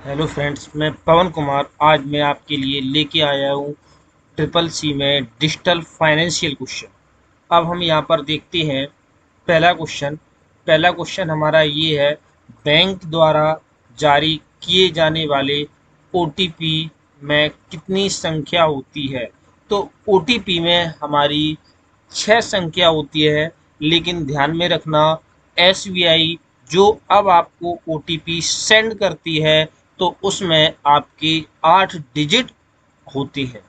Hello friends, मैं पवन कुमार आज मैं आपके लिए लेके आया हूँ ट्रिपल सी में डिजिटल फाइनेंशियल क्वेश्चन। अब हम यहाँ पर देखते हैं पहला क्वेश्चन। पहला क्वेश्चन हमारा ये है, बैंक द्वारा जारी किए जाने वाले ओटीपी में कितनी संख्या होती है। तो ओटीपी में हमारी 6 संख्या होती है, लेकिन ध्यान में रखना एसबीआई जो अब आपको ओटीपी सेंड करती है तो उसमें आपकी 8 डिजिट होती है।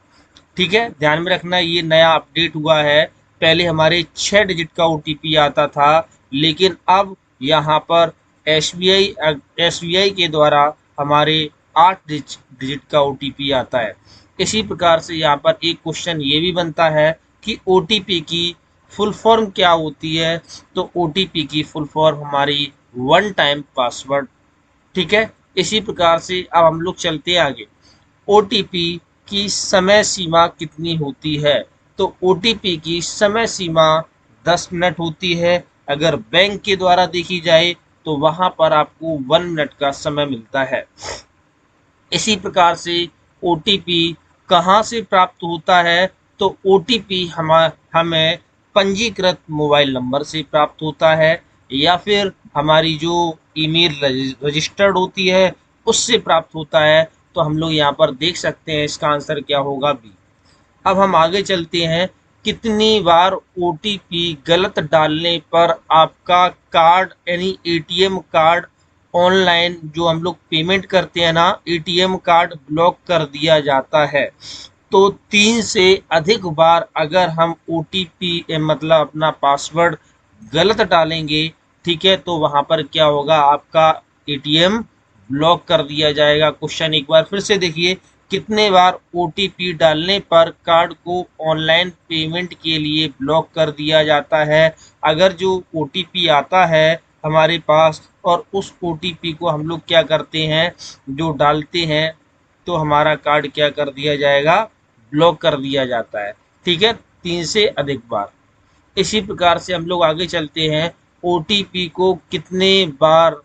ठीक है, ध्यान में रखना, ये नया अपडेट हुआ है। पहले हमारे 6 डिजिट का ओटीपी आता था, लेकिन अब यहाँ पर एसबीआई एसबीआई के द्वारा हमारे 8 डिजिट का ओटीपी आता है। इसी प्रकार से यहाँ पर एक क्वेश्चन ये भी बनता है कि ओटीपी की फुल फॉर्म क्या होती है। तो ओटीपी की फुल फॉर्म हमारी वन टाइम पासवर्ड। ठीक है, इसी प्रकार से अब हम लोग चलते हैं आगे। ओटीपी की समय सीमा कितनी होती है। तो ओटीपी की समय सीमा 10 मिनट होती है। अगर बैंक के द्वारा देखी जाए तो वहां पर आपको 1 मिनट का समय मिलता है। इसी प्रकार से ओटीपी कहाँ से प्राप्त होता है। तो ओटीपी हमें पंजीकृत मोबाइल नंबर से प्राप्त होता है, या फिर हमारी जो ईमेल रजिस्टर्ड होती है उससे प्राप्त होता है। तो हम लोग यहाँ पर देख सकते हैं इसका आंसर क्या होगा, बी। अब हम आगे चलते हैं। कितनी बार ओटीपी गलत डालने पर आपका कार्ड यानी एटीएम कार्ड ऑनलाइन जो हम लोग पेमेंट करते हैं ना, एटीएम कार्ड ब्लॉक कर दिया जाता है। तो 3 से अधिक बार अगर हम ओटीपी मतलब अपना पासवर्ड गलत डालेंगे, ठीक है, तो वहां पर क्या होगा, आपका एटीएम ब्लॉक कर दिया जाएगा। क्वेश्चन एक बार फिर से देखिए, कितने बार ओटीपी डालने पर कार्ड को ऑनलाइन पेमेंट के लिए ब्लॉक कर दिया जाता है। अगर जो ओटीपी आता है हमारे पास और उस ओटीपी को हम लोग क्या करते हैं, जो डालते हैं, तो हमारा कार्ड क्या कर दिया जाएगा, ब्लॉक कर दिया जाता है। ठीक है, 3 से अधिक बार। इसी प्रकार से हम लोग आगे चलते हैं। ओटीपी को कितने बार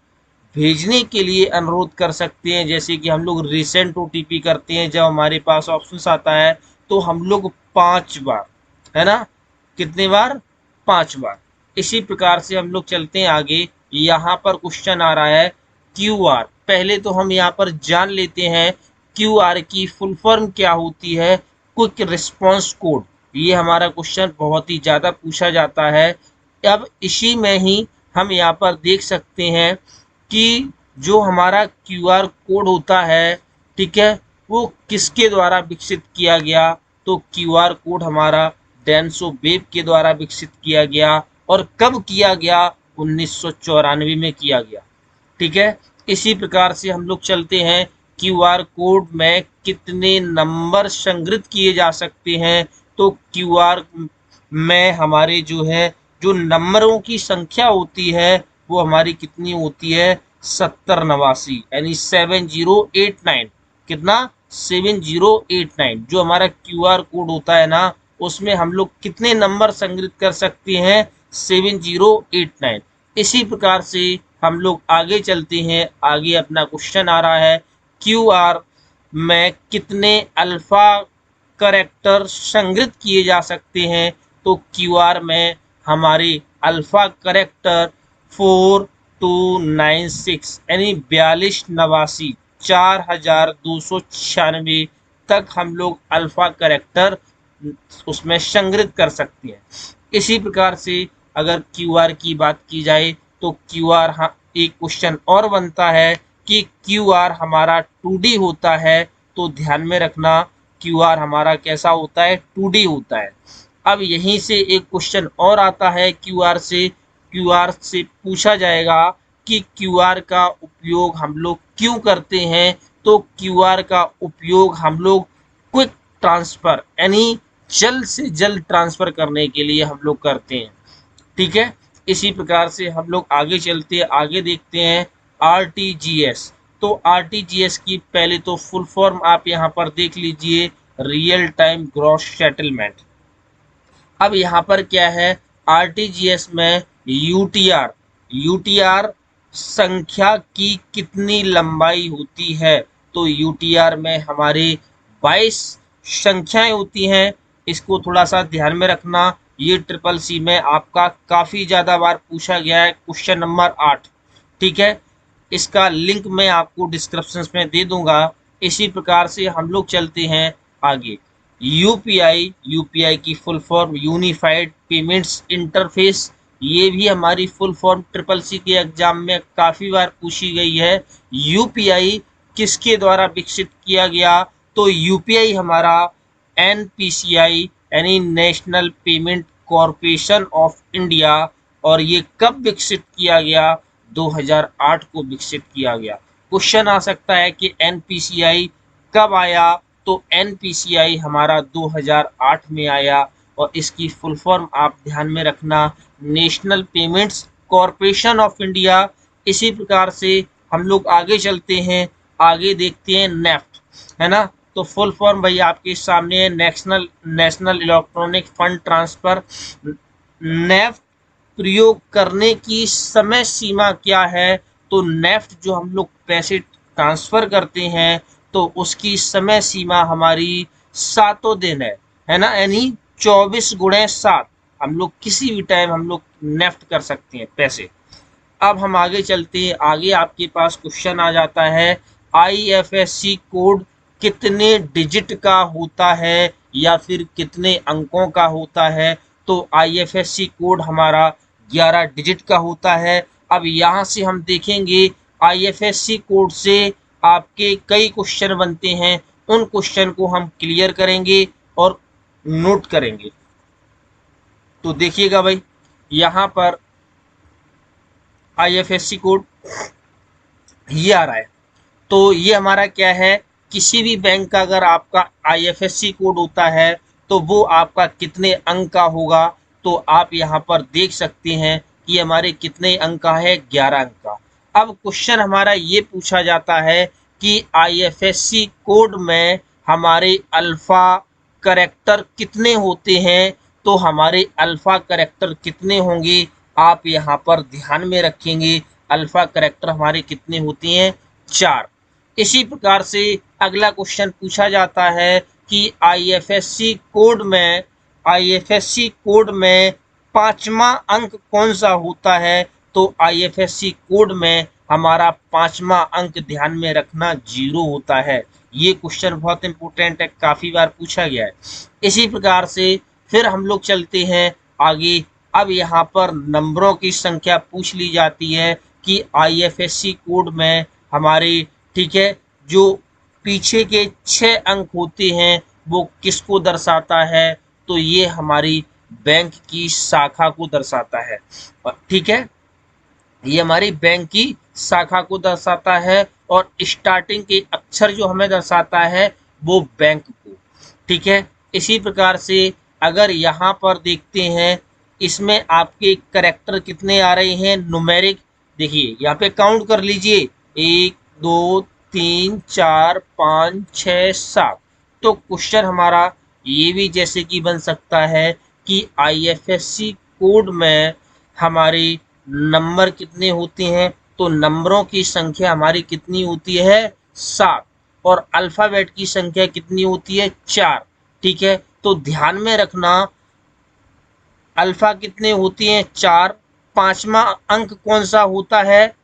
भेजने के लिए अनुरोध कर सकते हैं। जैसे कि हम लोग रिसेंट ओटीपी करते हैं, जब हमारे पास ऑप्शन आता है तो हम लोग 5 बार, है ना, कितने बार, 5 बार। इसी प्रकार से हम लोग चलते हैं आगे। यहाँ पर क्वेश्चन आ रहा है क्यू आर। पहले तो हम यहाँ पर जान लेते हैं क्यू आर की फुल फॉर्म क्या होती है। Quick response code. ये हमारा क्वेश्चन बहुत ही ज़्यादा पूछा जाता है। अब इसी में ही हम यहाँ पर देख सकते हैं कि जो हमारा क्यू आर कोड होता है, ठीक है, वो किसके द्वारा विकसित किया गया। तो क्यू आर कोड हमारा डेंसो वेब के द्वारा विकसित किया गया। और कब किया गया, 1994 में किया गया। ठीक है, इसी प्रकार से हम लोग चलते हैं। क्यू आर कोड में कितने नंबर संग्रहित किए जा सकते हैं। तो क्यू आर में हमारे जो है, जो नंबरों की संख्या होती है वो हमारी कितनी होती है, 7089, यानी 7089। कितना, 7089। जो हमारा क्यू आर कोड होता है ना, उसमें हम लोग कितने नंबर संग्रहित कर सकते हैं, 7089। इसी प्रकार से हम लोग आगे चलते हैं। आगे अपना क्वेश्चन आ रहा है, क्यू आर में कितने अल्फा करेक्टर संग्रहित किए जा सकते हैं। तो क्यू आर में हमारे अल्फा करेक्टर 4296 यानी 4289, 4296 तक हम लोग अल्फा करेक्टर उसमें संग्रहित कर सकते हैं। इसी प्रकार से अगर क्यू आर की बात की जाए तो क्यू आर, हाँ, एक क्वेश्चन और बनता है कि क्यू आर हमारा 2D होता है। तो ध्यान में रखना, क्यू आर हमारा कैसा होता है, 2D होता है। अब यहीं से एक क्वेश्चन और आता है क्यू आर से पूछा जाएगा कि क्यू आर का उपयोग हम लोग क्यों करते हैं। तो क्यू आर का उपयोग हम लोग क्विक ट्रांसफर यानी जल्द से जल्द ट्रांसफर करने के लिए हम लोग करते हैं। ठीक है, इसी प्रकार से हम लोग आगे चलते हैं, आगे देखते हैं आरटीजीएस। तो आरटीजीएस की पहले तो फुल फॉर्म आप यहाँ पर देख लीजिए, रियल टाइम ग्रॉस सेटलमेंट। अब यहाँ पर क्या है, आरटीजीएस में यूटीआर यूटीआर संख्या की कितनी लंबाई होती है? तो यूटीआर में हमारे 22 संख्याएं होती हैं। इसको थोड़ा सा ध्यान में रखना। ये ट्रिपल सी में आपका काफ़ी ज़्यादा बार पूछा गया है। क्वेश्चन नंबर 8, ठीक है। इसका लिंक मैं आपको डिस्क्रिप्शन में दे दूंगा। इसी प्रकार से हम लोग चलते हैं आगे। यूपीआई, यूपीआई की full form unified payments interface, ये भी हमारी फुल फॉर्म ट्रिपल सी के एग्जाम में काफ़ी बार पूछी गई है। यूपीआई किसके द्वारा विकसित किया गया? तो यूपीआई हमारा एनपीसीआई यानी national payment corporation of India, और ये कब विकसित किया गया? 2008 को विकसित किया गया। क्वेश्चन आ सकता है कि एनपीसीआई कब आया? तो एनपीसीआई हमारा 2008 में आया, और इसकी फुल फॉर्म आप ध्यान में रखना, national payments corporation of India. इसी प्रकार से हम लोग आगे चलते हैं, आगे देखते हैं नेफ्ट, है ना। तो फुल फॉर्म भाई आपके सामने है, national electronic fund transfer. NEFT प्रयोग करने की समय सीमा क्या है? तो नेफ्ट जो हम लोग पैसे ट्रांसफर करते हैं तो उसकी समय सीमा हमारी 7 दिन है ना, यानी 24 × 7 हम लोग किसी भी टाइम हम लोग नेफ्ट कर सकते हैं पैसे। अब हम आगे चलते हैं, आगे आपके पास क्वेश्चन आ जाता है, आईएफएससी कोड कितने डिजिट का होता है या फिर कितने अंकों का होता है? तो आईएफएससी कोड हमारा 11 डिजिट का होता है। अब यहाँ से हम देखेंगे आईएफएससी कोड से आपके कई क्वेश्चन बनते हैं, उन क्वेश्चन को हम क्लियर करेंगे और नोट करेंगे। तो देखिएगा भाई, यहाँ पर आईएफएससी कोड ये आ रहा है। तो ये हमारा क्या है, किसी भी बैंक का अगर आपका आईएफएससी कोड होता है तो वो आपका कितने अंक का होगा? तो आप यहाँ पर देख सकते हैं कि हमारे कितने अंक का है, 11 अंक का। अब क्वेश्चन हमारा ये पूछा जाता है कि आईएफएससी कोड में हमारे अल्फ़ा करैक्टर कितने होते हैं? तो हमारे अल्फ़ा करैक्टर कितने होंगे, आप यहाँ पर ध्यान में रखेंगे। अल्फ़ा करैक्टर हमारे कितने होते हैं? 4। इसी प्रकार से अगला क्वेश्चन पूछा जाता है कि आईएफएससी कोड में 5वां अंक कौन सा होता है? तो आईएफएससी कोड में हमारा 5वां अंक ध्यान में रखना 0 होता है। ये क्वेश्चन बहुत इंपॉर्टेंट है, काफ़ी बार पूछा गया है। इसी प्रकार से फिर हम लोग चलते हैं आगे। अब यहाँ पर नंबरों की संख्या पूछ ली जाती है कि आईएफएससी कोड में हमारे, ठीक है, जो पीछे के 6 अंक होते हैं वो किसको दर्शाता है? तो ये हमारी बैंक की शाखा को दर्शाता है, ठीक है। ये हमारी बैंक की शाखा को दर्शाता है, और स्टार्टिंग के अक्षर जो हमें दर्शाता है वो बैंक को, ठीक है। इसी प्रकार से अगर यहाँ पर देखते हैं, इसमें आपके करैक्टर कितने आ रहे हैं न्यूमेरिक, देखिए यहाँ पे काउंट कर लीजिए, 1 2 3 4 5 6 7। तो क्वेश्चन हमारा ये भी जैसे कि बन सकता है कि आईएफएससी कोड में हमारे नंबर कितने होते हैं? तो नंबरों की संख्या हमारी कितनी होती है? 7। और अल्फ़ाबेट की संख्या कितनी होती है? 4, ठीक है। तो ध्यान में रखना, अल्फ़ा कितने होती हैं? 4। 5वां अंक कौन सा होता है?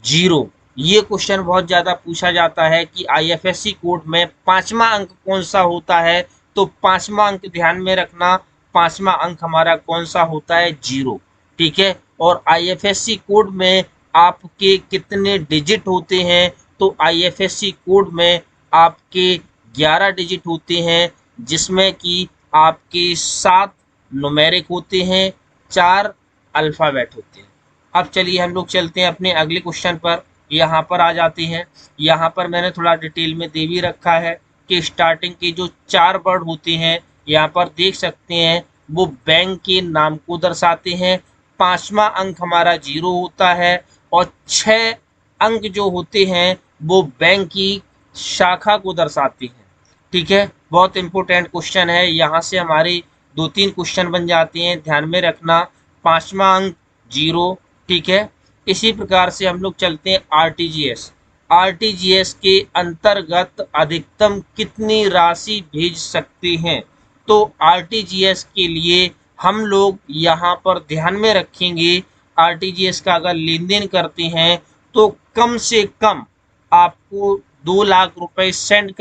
0। ये क्वेश्चन बहुत ज़्यादा पूछा जाता है कि आईएफएससी कोड में 5वां अंक कौन सा होता है? तो 5वां अंक ध्यान में रखना, 5वां अंक हमारा कौन सा होता है? 0, ठीक है। और आईएफएससी कोड में आपके कितने डिजिट होते हैं? तो आईएफएससी कोड में आपके 11 डिजिट होते हैं, जिसमें कि आपके 7 न्यूमेरिक होते हैं, 4 अल्फ़ाबेट होते हैं। अब चलिए हम लोग चलते हैं अपने अगले क्वेश्चन पर, यहाँ पर आ जाते हैं। यहाँ पर मैंने थोड़ा डिटेल में दे भी रखा है कि स्टार्टिंग के जो 4 वर्ड होते हैं, यहाँ पर देख सकते हैं, वो बैंक के नाम को दर्शाते हैं। 5वां अंक हमारा 0 होता है, और 6 अंक जो होते हैं वो बैंक की शाखा को दर्शाते हैं, ठीक है। बहुत इंपॉर्टेंट क्वेश्चन है, यहाँ से हमारे 2-3 क्वेश्चन बन जाते हैं, ध्यान में रखना। 5वां अंक 0, ठीक है। इसी प्रकार से हम लोग चलते हैं आरटीजीएस। आरटीजीएस के अंतर्गत अधिकतम कितनी राशि भेज सकते हैं? तो आरटीजीएस के लिए हम लोग यहाँ पर ध्यान में रखेंगे, आरटीजीएस का अगर लेन देन करते हैं तो कम से कम आपको 2 लाख रुपए सेंड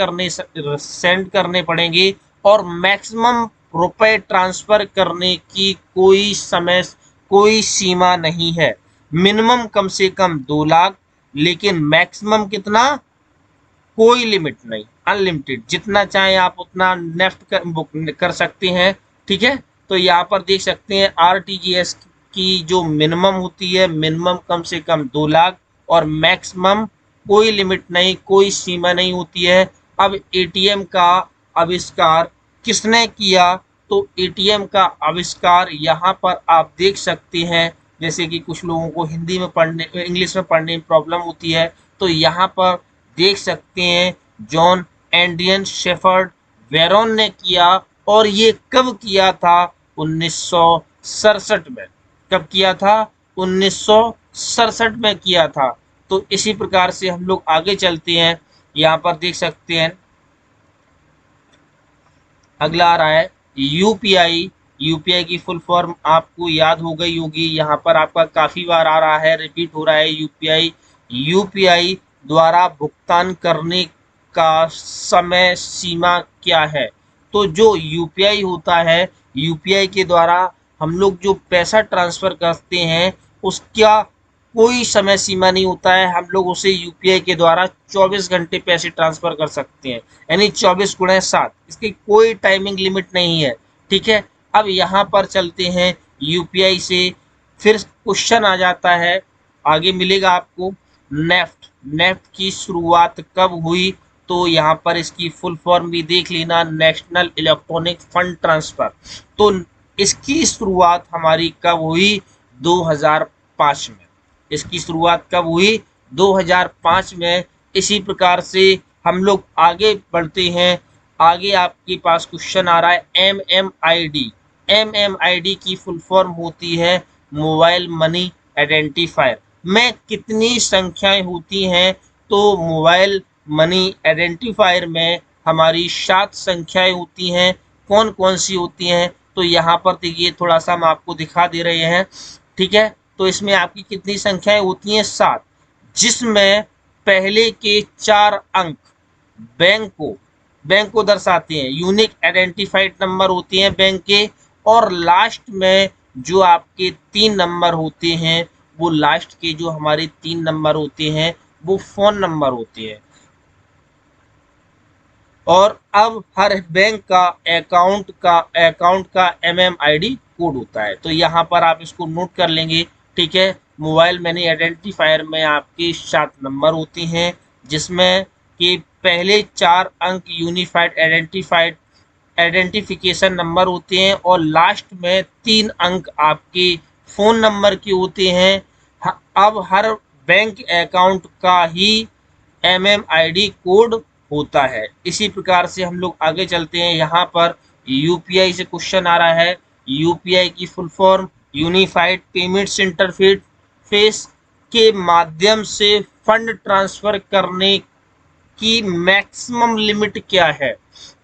करने पड़ेंगे, और मैक्सिमम रुपए ट्रांसफर करने की कोई सीमा नहीं है। मिनिमम कम से कम 2 लाख, लेकिन मैक्सिमम कितना? कोई लिमिट नहीं, अनलिमिटेड, जितना चाहे आप उतना नेफ्ट बुक कर सकते हैं। ठीक है, तो यहाँ पर देख सकते हैं आरटीजीएस की जो मिनिमम होती है, मिनिमम कम से कम 2 लाख, और मैक्सिमम कोई लिमिट नहीं, कोई सीमा नहीं होती है। अब एटीएम का आविष्कार किसने किया? तो एटीएम का आविष्कार यहाँ पर आप देख सकते हैं, जैसे कि कुछ लोगों को हिंदी में पढ़ने, इंग्लिश में पढ़ने में प्रॉब्लम होती है, तो यहाँ पर देख सकते हैं जॉन एंड्रियन शेफर्ड वेरोन ने किया। और ये कब किया था? 1967 में। कब किया था? 1967 में किया था। तो इसी प्रकार से हम लोग आगे चलते हैं, यहाँ पर देख सकते हैं अगला आ रहा है यूपीआई। यूपीआई की फुल फॉर्म आपको याद हो गई होगी, यहाँ पर आपका काफ़ी बार आ रहा है, रिपीट हो रहा है यूपीआई। यूपीआई द्वारा भुगतान करने का समय सीमा क्या है? तो जो यूपीआई होता है, यूपीआई के द्वारा हम लोग जो पैसा ट्रांसफ़र करते हैं उसका कोई समय सीमा नहीं होता है। हम लोग उसे यूपीआई के द्वारा 24 घंटे पैसे ट्रांसफ़र कर सकते हैं, यानी 24 × 7, इसकी कोई टाइमिंग लिमिट नहीं है। ठीक है, अब यहाँ पर चलते हैं यूपीआई से, फिर क्वेश्चन आ जाता है, आगे मिलेगा आपको नेफ्ट। नेफ्ट की शुरुआत कब हुई? तो यहाँ पर इसकी फुल फॉर्म भी देख लेना, नेशनल इलेक्ट्रॉनिक फंड ट्रांसफ़र। तो इसकी शुरुआत हमारी कब हुई? 2005 में। इसकी शुरुआत कब हुई? 2005 में। इसी प्रकार से हम लोग आगे बढ़ते हैं, आगे आपके पास क्वेश्चन आ रहा है एमएमआईडी। एमएमआईडी की फुल फॉर्म होती है मोबाइल मनी आइडेंटिफायर। में कितनी संख्याएं होती हैं? तो मोबाइल मनी आइडेंटिफायर में हमारी 7 संख्याएं होती हैं। कौन कौन सी होती हैं? तो यहाँ पर देखिए, थोड़ा सा हम आपको दिखा दे रहे हैं। ठीक है, तो इसमें आपकी कितनी संख्याएं होती हैं? 7, जिसमें पहले के 4 अंक बैंक को दर्शाते हैं, यूनिक आइडेंटिफाइड नंबर होते हैं बैंक के, और लास्ट में जो आपके 3 नंबर होते हैं, वो लास्ट के जो हमारे 3 नंबर होते हैं वो फ़ोन नंबर होते हैं। और अब हर बैंक का अकाउंट का एमएमआईडी कोड होता है, तो यहाँ पर आप इसको नोट कर लेंगे। ठीक है, मोबाइल मनी आइडेंटिफायर में आपके 7 नंबर होते हैं, जिसमें कि पहले 4 अंक यूनिफाइड आइडेंटिफिकेशन नंबर होते हैं, और लास्ट में 3 अंक आपके फ़ोन नंबर के होते हैं। अब हर बैंक अकाउंट का ही एमएमआईडी कोड होता है। इसी प्रकार से हम लोग आगे चलते हैं, यहाँ पर यूपीआई से क्वेश्चन आ रहा है। यूपीआई की full form unified payments interface के माध्यम से फंड ट्रांसफ़र करने की मैक्सिमम लिमिट क्या है?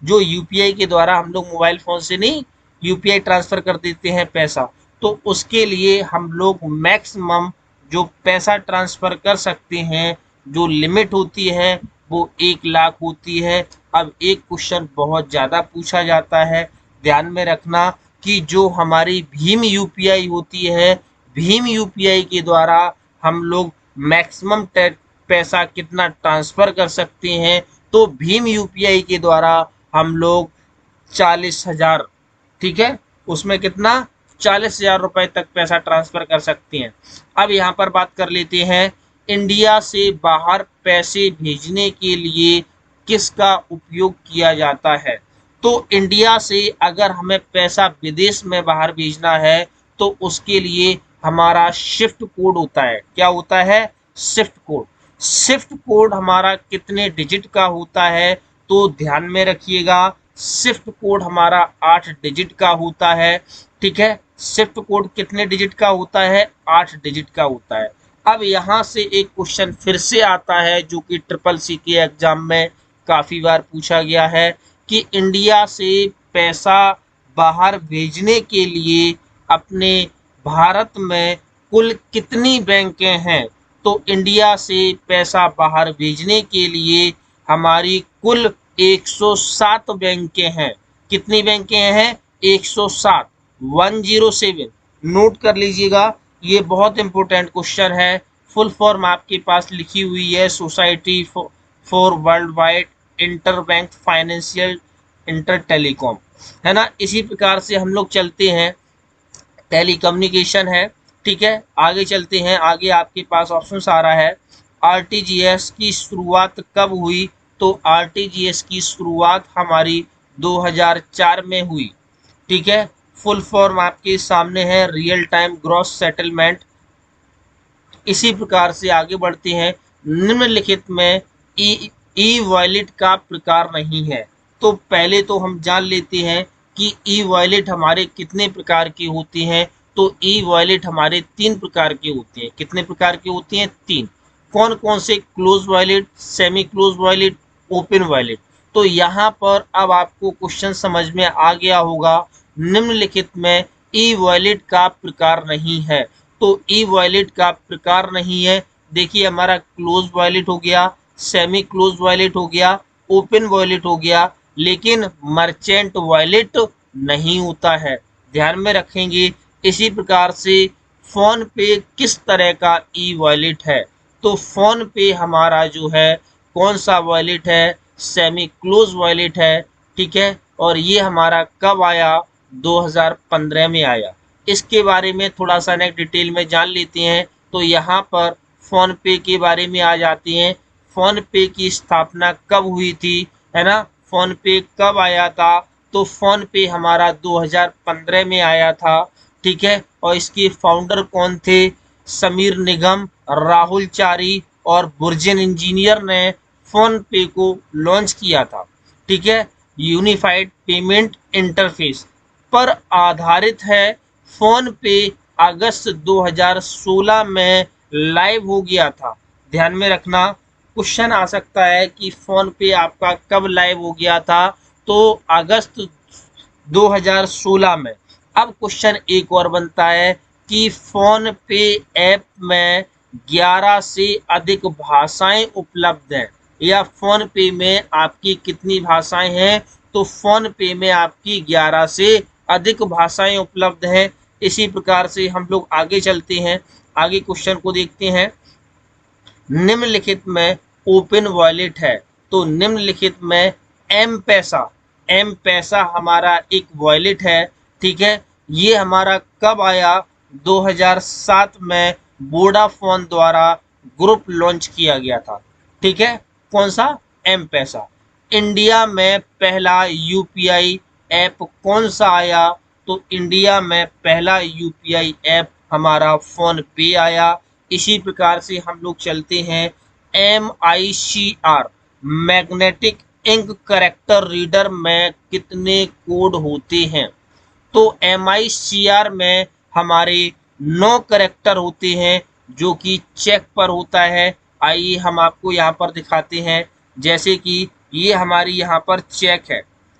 जो यूपीआई के द्वारा हम लोग मोबाइल फ़ोन से नहीं यूपीआई ट्रांसफ़र कर देते हैं पैसा, तो उसके लिए हम लोग मैक्सिमम जो पैसा ट्रांसफ़र कर सकते हैं, जो लिमिट होती है वो 1 लाख होती है। अब एक क्वेश्चन बहुत ज़्यादा पूछा जाता है, ध्यान में रखना कि जो हमारी भीम यूपीआई होती है, भीम यूपीआई के द्वारा हम लोग मैक्सिमम पैसा कितना ट्रांसफ़र कर सकते हैं? तो भीम यूपीआई के द्वारा हम लोग 40,000, ठीक है, उसमें कितना? 40,000 रुपये तक पैसा ट्रांसफ़र कर सकते हैं। अब यहाँ पर बात कर लेते हैं, इंडिया से बाहर पैसे भेजने के लिए किसका उपयोग किया जाता है? तो इंडिया से अगर हमें पैसा विदेश में बाहर भेजना है तो उसके लिए हमारा शिफ्ट कोड होता है। क्या होता है? Shift code. शिफ्ट कोड हमारा कितने डिजिट का होता है? तो ध्यान में रखिएगा, शिफ्ट कोड हमारा 8 डिजिट का होता है। ठीक है, शिफ्ट कोड कितने डिजिट का होता है? 8 डिजिट का होता है। अब यहाँ से एक क्वेश्चन फिर से आता है जो कि ट्रिपल सी के एग्जाम में काफ़ी बार पूछा गया है कि इंडिया से पैसा बाहर भेजने के लिए अपने भारत में कुल कितनी बैंकें हैं। तो इंडिया से पैसा बाहर भेजने के लिए हमारी कुल 107 बैंकें हैं। कितनी बैंकें हैं? 107, 107। नोट कर लीजिएगा, ये बहुत इंपॉर्टेंट क्वेश्चन है। फुल फॉर्म आपके पास लिखी हुई है, society for world wide inter bank financial inter telecom, है ना। इसी प्रकार से हम लोग चलते हैं, टेलीकम्युनिकेशन है, ठीक है। आगे चलते हैं, आगे आपके पास ऑप्शन आ रहा है आरटीजीएस की शुरुआत कब हुई। तो आरटीजीएस की शुरुआत हमारी 2004 में हुई, ठीक है। फुल फॉर्म आपके सामने है, रियल टाइम ग्रॉस सेटलमेंट। इसी प्रकार से आगे बढ़ते हैं, निम्नलिखित में ई वॉलेट का प्रकार नहीं है। तो पहले तो हम जान लेते हैं कि ई वॉलेट हमारे कितने प्रकार की होती हैं। तो ई वॉलेट हमारे 3 प्रकार की होती हैं। कितने प्रकार की होती हैं? 3। कौन कौन से? Close wallet, semi close wallet, open wallet. तो यहाँ पर अब आपको क्वेश्चन समझ में आ गया होगा, निम्नलिखित में ई वॉलेट का प्रकार नहीं है। तो ई वॉलेट का प्रकार नहीं है, देखिए हमारा क्लोज वॉलेट हो गया, सेमी क्लोज वॉलेट हो गया, ओपन वॉलेट हो गया, लेकिन मर्चेंट वॉलेट नहीं होता है, ध्यान में रखेंगे। इसी प्रकार से फोन पे किस तरह का ई वॉलेट है? तो फोन पे हमारा जो है कौन सा वॉलेट है? सेमी क्लोज वॉलेट है, ठीक है। और ये हमारा कब आया? 2015 में आया। इसके बारे में थोड़ा सा नेक्स्ट डिटेल में जान लेते हैं। तो यहाँ पर फ़ोन पे के बारे में आ जाते हैं। फ़ोन पे की स्थापना कब हुई थी, है ना। फ़ोन पे कब आया था? तो फ़ोन पे हमारा 2015 में आया था, ठीक है। और इसके फाउंडर कौन थे? समीर निगम, राहुल चारी और बुर्जिन इंजीनियर ने फ़ोन पे को लॉन्च किया था, ठीक है। यूनिफाइड पेमेंट इंटरफेस पर आधारित है। फ़ोन पे अगस्त 2016 में लाइव हो गया था, ध्यान में रखना। क्वेश्चन आ सकता है कि फ़ोन पे आपका कब लाइव हो गया था? तो अगस्त 2016 में। अब क्वेश्चन एक और बनता है कि फ़ोन पे ऐप में 11 से अधिक भाषाएं उपलब्ध हैं, या फ़ोन पे में आपकी कितनी भाषाएं हैं? तो फ़ोन पे में आपकी 11 से अधिक भाषाएं उपलब्ध हैं। इसी प्रकार से हम लोग आगे चलते हैं, आगे क्वेश्चन को देखते हैं। निम्नलिखित में ओपन वॉलेट है। तो निम्नलिखित में एम पैसा हमारा एक वॉलेट है, ठीक है। ये हमारा कब आया? 2007 में वोडाफोन द्वारा ग्रुप लॉन्च किया गया था, ठीक है। कौन सा? एम पैसा। इंडिया में पहला यूपीआई ऐप कौन सा आया? तो इंडिया में पहला यूपीआई ऐप हमारा फ़ोन पे आया। इसी प्रकार से हम लोग चलते हैं, MICR magnetic ink character reader में कितने कोड होते हैं? तो MICR में हमारे 9 करेक्टर होते हैं, जो कि चेक पर होता है। आइए हम आपको यहाँ पर दिखाते हैं, जैसे कि ये हमारी यहाँ पर चेक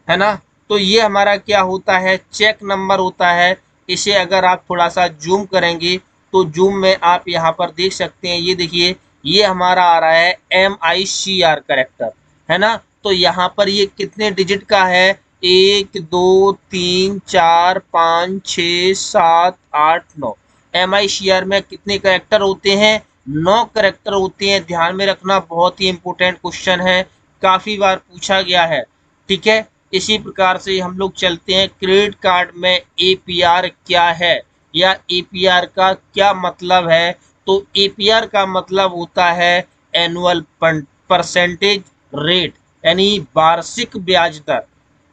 है ना। तो ये हमारा क्या होता है? चेक नंबर होता है। इसे अगर आप थोड़ा सा जूम करेंगे तो जूम में आप यहाँ पर देख सकते हैं, ये देखिए, ये हमारा आ रहा है MICR करेक्टर, है ना। तो यहाँ पर ये कितने डिजिट का है? 1 2 3 4 5 6 7 8 9। MICR में कितने करेक्टर होते हैं? 9 करेक्टर होते हैं, ध्यान में रखना। बहुत ही इंपॉर्टेंट क्वेश्चन है, काफ़ी बार पूछा गया है, ठीक है। इसी प्रकार से हम लोग चलते हैं, क्रेडिट कार्ड में APR क्या है, या APR का क्या मतलब है? तो APR का मतलब होता है एनुअल परसेंटेज रेट, यानी वार्षिक ब्याज दर,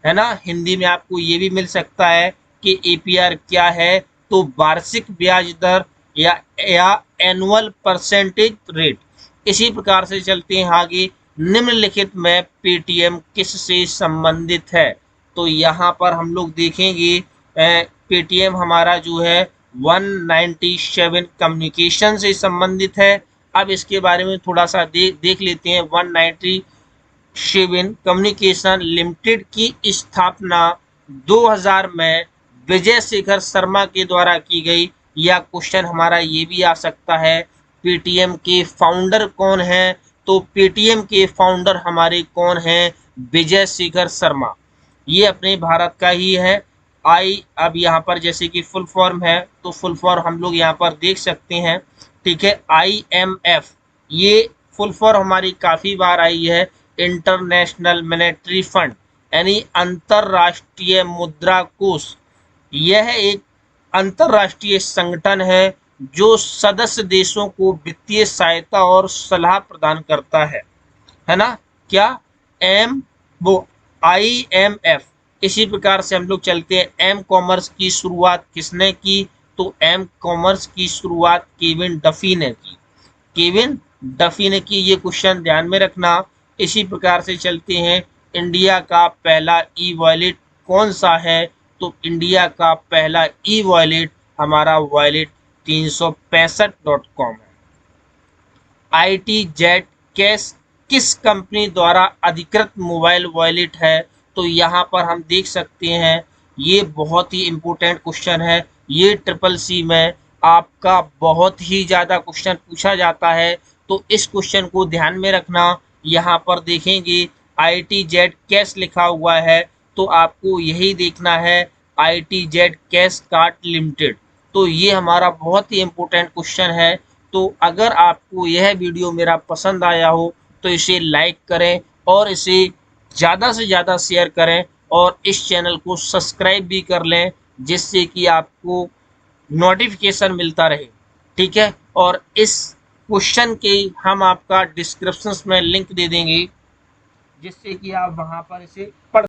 है ना। हिंदी में आपको ये भी मिल सकता है कि APR क्या है? तो वार्षिक ब्याज दर या एनुअल परसेंटेज रेट। इसी प्रकार से चलते हैं आगे, निम्नलिखित में पेटीएम किससे संबंधित है? तो यहाँ पर हम लोग देखेंगे पेटीएम हमारा जो है 197 कम्युनिकेशन से संबंधित है। अब इसके बारे में थोड़ा सा देख लेते हैं। 197 कम्युनिकेशन लिमिटेड की स्थापना 2000 में विजय शेखर शर्मा के द्वारा की गई। या क्वेश्चन हमारा ये भी आ सकता है, पेटीएम के फाउंडर कौन हैं? तो पेटीएम के फाउंडर हमारे कौन हैं? विजय शेखर शर्मा। ये अपने भारत का ही है। अब यहाँ पर जैसे कि फुल फॉर्म है, तो फुल फॉर्म हम लोग यहाँ पर देख सकते हैं। ठीक है, IMF, ये फुल फॉर्म हमारी काफ़ी बार आई है। इंटरनेशनल मॉनेटरी फंड यानी अंतरराष्ट्रीय मुद्रा कोष। यह एक अंतरराष्ट्रीय संगठन है जो सदस्य देशों को वित्तीय सहायता और सलाह प्रदान करता है ना? क्या? एम वो IMF। इसी प्रकार से हम लोग चलते हैं। एम कॉमर्स की शुरुआत किसने की? तो एम कॉमर्स की शुरुआत केविन डफी ने की। केविन डफी ने की, ये क्वेश्चन ध्यान में रखना। इसी प्रकार से चलते हैं। इंडिया का पहला ई वॉलेट कौन सा है? तो इंडिया का पहला ई वॉलेट हमारा वॉलेट 365.com है। ITZ कैश किस कंपनी द्वारा अधिकृत मोबाइल वॉलेट है? तो यहाँ पर हम देख सकते हैं, ये बहुत ही इम्पोर्टेंट क्वेश्चन है। ये CCC में आपका बहुत ही ज़्यादा क्वेश्चन पूछा जाता है, तो इस क्वेश्चन को ध्यान में रखना। यहाँ पर देखेंगे ITZ कैश लिखा हुआ है, तो आपको यही देखना है, ITZ कैश कार्ड लिमिटेड। तो ये हमारा बहुत ही इम्पोर्टेंट क्वेश्चन है। तो अगर आपको यह वीडियो मेरा पसंद आया हो तो इसे लाइक करें और इसे ज़्यादा से ज़्यादा शेयर करें और इस चैनल को सब्सक्राइब भी कर लें, जिससे कि आपको नोटिफिकेशन मिलता रहे। ठीक है, और इस क्वेश्चन के हम आपका डिस्क्रिप्शन में लिंक दे देंगे, जिससे कि आप वहाँ पर इसे पढ़